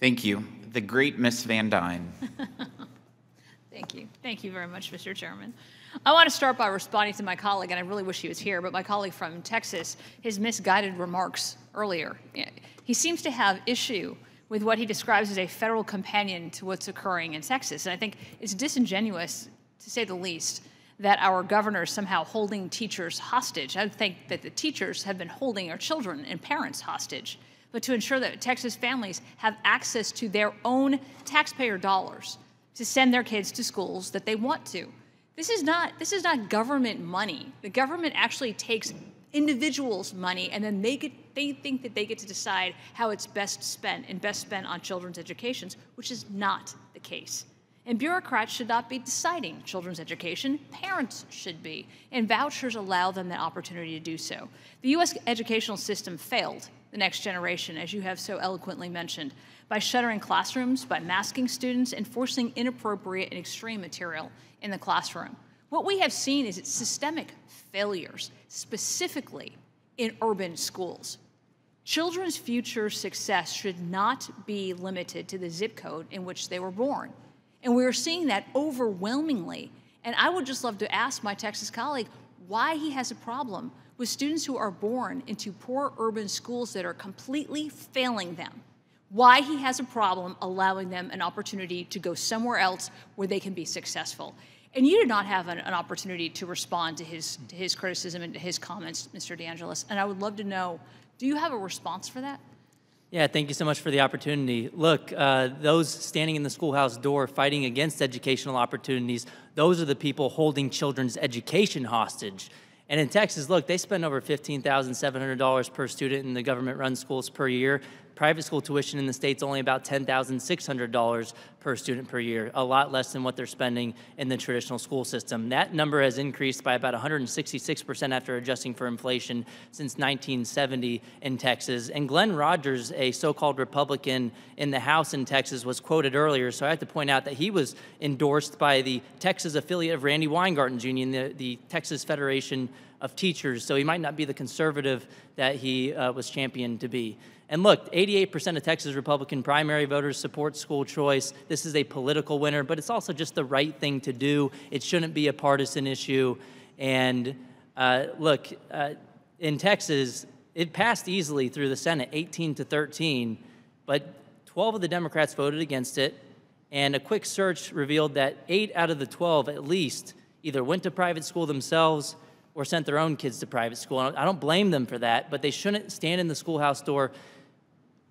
Thank you. The great Miss Van Dyne. Thank you. Thank you very much, Mr. Chairman. I want to start by responding to my colleague, and I really wish he was here, but my colleague from Texas, his misguided remarks earlier. He seems to have issue with what he describes as a federal companion to what's occurring in Texas. And I think it's disingenuous, to say the least, that our governor is somehow holding teachers hostage. I think that the teachers have been holding our children and parents hostage, but to ensure that Texas families have access to their own taxpayer dollars to send their kids to schools that they want to. This is not government money. The government actually takes individuals' money, and then they think that they get to decide how it's best spent and best spent on children's educations, which is not the case. And bureaucrats should not be deciding children's education. Parents should be, and vouchers allow them the opportunity to do so. The U.S. educational system failed the next generation, as you have so eloquently mentioned, by shuttering classrooms, by masking students, and forcing inappropriate and extreme material in the classroom. What we have seen is systemic failures, specifically in urban schools. Children's future success should not be limited to the zip code in which they were born. And we are seeing that overwhelmingly. And I would just love to ask my Texas colleague why he has a problem with students who are born into poor urban schools that are completely failing them. Why he has a problem allowing them an opportunity to go somewhere else where they can be successful. And you did not have an opportunity to respond to his criticism and to his comments, Mr. DeAngelis. And I would love to know, do you have a response for that? Yeah, thank you so much for the opportunity. Look, those standing in the schoolhouse door fighting against educational opportunities, those are the people holding children's education hostage. And in Texas, look, they spend over $15,700 per student in the government-run schools per year. Private school tuition in the state's only about $10,600 per student per year, a lot less than what they're spending in the traditional school system. That number has increased by about 166% after adjusting for inflation since 1970 in Texas. And Glenn Rogers, a so-called Republican in the House in Texas, was quoted earlier, so I have to point out that he was endorsed by the Texas affiliate of Randy Weingarten's union, the Texas Federation of Teachers, so he might not be the conservative that he was championed to be. And look, 88% of Texas Republican primary voters support school choice. This is a political winner, but it's also just the right thing to do. It shouldn't be a partisan issue. And look, in Texas, it passed easily through the Senate, 18-13, but 12 of the Democrats voted against it. And a quick search revealed that 8 out of the 12 at least either went to private school themselves or sent their own kids to private school. I don't blame them for that, but they shouldn't stand in the schoolhouse door,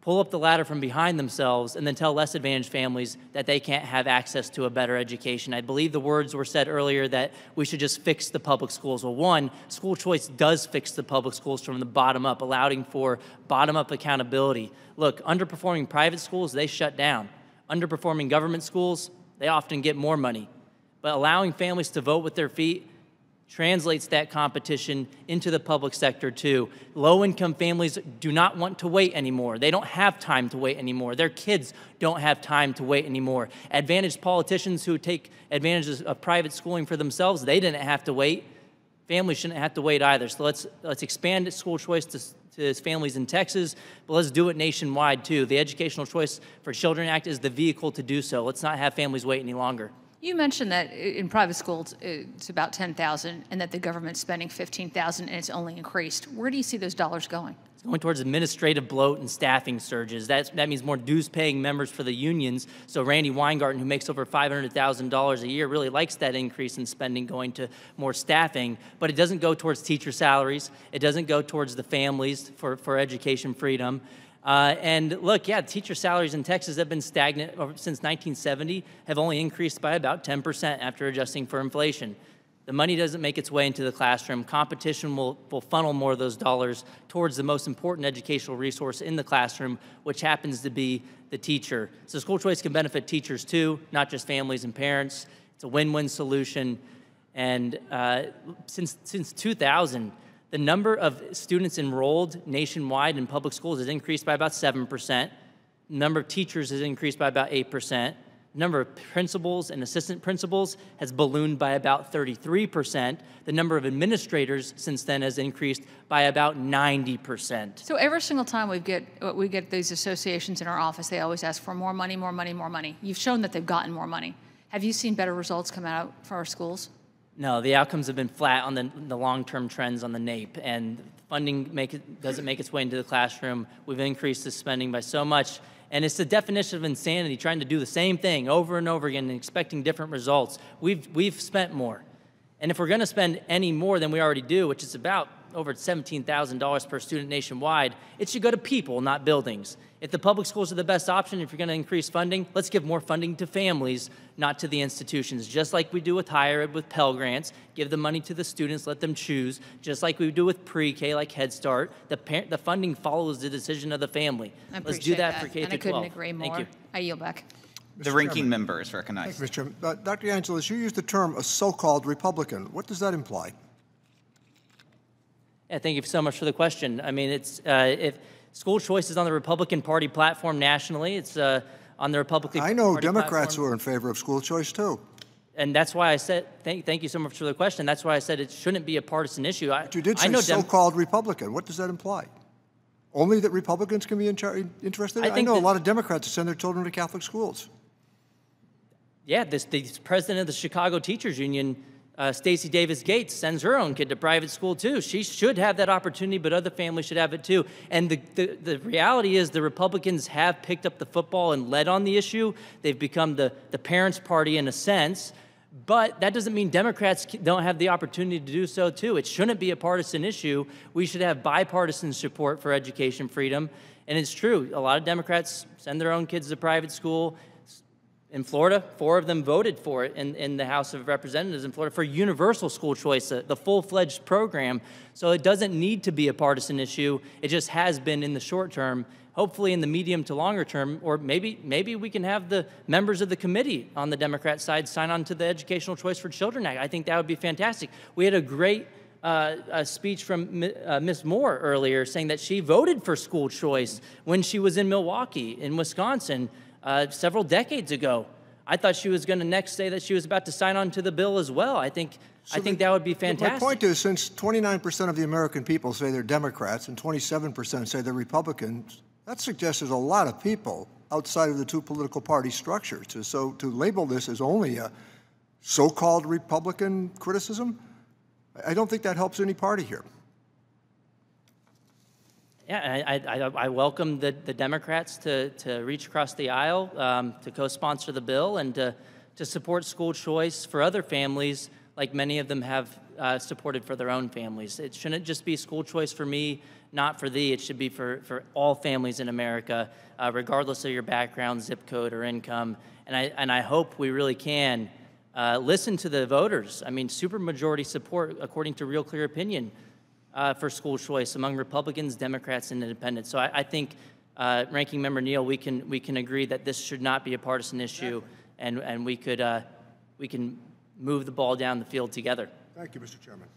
pull up the ladder from behind themselves, and then tell less advantaged families that they can't have access to a better education. I believe the words were said earlier that we should just fix the public schools. Well, one, school choice does fix the public schools from the bottom up, allowing for bottom-up accountability. Look, underperforming private schools, they shut down. Underperforming government schools, they often get more money. But allowing families to vote with their feet translates that competition into the public sector too. Low-income families do not want to wait anymore. They don't have time to wait anymore. Their kids don't have time to wait anymore. Advantaged politicians who take advantage of private schooling for themselves, they didn't have to wait. Families shouldn't have to wait either. So let's expand school choice to families in Texas, but let's do it nationwide too. The Educational Choice for Children Act is the vehicle to do so. Let's not have families wait any longer. You mentioned that in private schools it's about $10,000 and that the government's spending $15,000 and it's only increased. Where do you see those dollars going? It's going towards administrative bloat and staffing surges. That means more dues-paying members for the unions. So Randy Weingarten, who makes over $500,000 a year, really likes that increase in spending going to more staffing. But it doesn't go towards teacher salaries. It doesn't go towards the families for education freedom. And look, yeah, teacher salaries in Texas have been stagnant since 1970, have only increased by about 10% after adjusting for inflation. The money doesn't make its way into the classroom. Competition will funnel more of those dollars towards the most important educational resource in the classroom, which happens to be the teacher. So school choice can benefit teachers too, not just families and parents. It's a win-win solution. And since 2000, the number of students enrolled nationwide in public schools has increased by about 7%. The number of teachers has increased by about 8%. The number of principals and assistant principals has ballooned by about 33%. The number of administrators since then has increased by about 90%. So every single time we get these associations in our office, they always ask for more money, more money, more money. You've shown that they've gotten more money. Have you seen better results come out for our schools? No, the outcomes have been flat on the long-term trends on the NAEP, and funding doesn't make its way into the classroom. We've increased the spending by so much. And it's the definition of insanity, trying to do the same thing over and over again and expecting different results. We've spent more. And if we're going to spend any more than we already do, which is about over $17,000 per student nationwide, it should go to people, not buildings. If the public schools are the best option, if you're going to increase funding, let's give more funding to families, not to the institutions. Just like we do with higher ed with Pell Grants, give the money to the students, let them choose. Just like we do with pre-K, like Head Start, the funding follows the decision of the family. Let's do that for K through 12. And I couldn't agree more. Thank you. I yield back. The ranking member is recognized. Thank you, Mr. Chairman. Dr. Angeles, you used the term a so-called Republican. What does that imply? Yeah, thank you so much for the question. I mean, if school choice is on the Republican Party platform nationally, it's on the Republican Party I know Democrats platform. who are in favor of school choice, too. And that's why I said, thank you so much for the question. That's why I said it shouldn't be a partisan issue. But you did say so-called Republican. What does that imply? Only that Republicans can be interested? I know a lot of Democrats send their children to Catholic schools. Yeah, the president of the Chicago Teachers Union, Stacey Davis Gates, sends her own kid to private school too. She should have that opportunity, but other families should have it too. And the reality is the Republicans have picked up the football and led on the issue. They've become the parents' party in a sense, but that doesn't mean Democrats don't have the opportunity to do so too. It shouldn't be a partisan issue. We should have bipartisan support for education freedom. And it's true, a lot of Democrats send their own kids to private school. In Florida, 4 of them voted for it in the House of Representatives in Florida for universal school choice, the full-fledged program. So it doesn't need to be a partisan issue. It just has been in the short term. Hopefully in the medium to longer term, or maybe we can have the members of the committee on the Democrat side sign on to the Educational Choice for Children Act. I think that would be fantastic. We had a great speech from Ms. Moore earlier saying that she voted for school choice when she was in Milwaukee, in Wisconsin, several decades ago. I thought she was going to next say that she was about to sign on to the bill as well. I think that would be fantastic. My point is, since 29% of the American people say they're Democrats and 27% say they're Republicans, that suggests there's a lot of people outside of the two political party structures. So to label this as only a so-called Republican criticism, I don't think that helps any party here. Yeah, I welcome the Democrats to reach across the aisle, to co-sponsor the bill, and to support school choice for other families, like many of them have supported for their own families. It shouldn't just be school choice for me, not for thee. It should be for all families in America, regardless of your background, zip code, or income. And I hope we really can listen to the voters. I mean, supermajority support, according to Real Clear Opinion, for school choice among Republicans, Democrats, and Independents. So I think, Ranking Member Neal, we can agree that this should not be a partisan issue, and we can move the ball down the field together. Thank you, Mr. Chairman.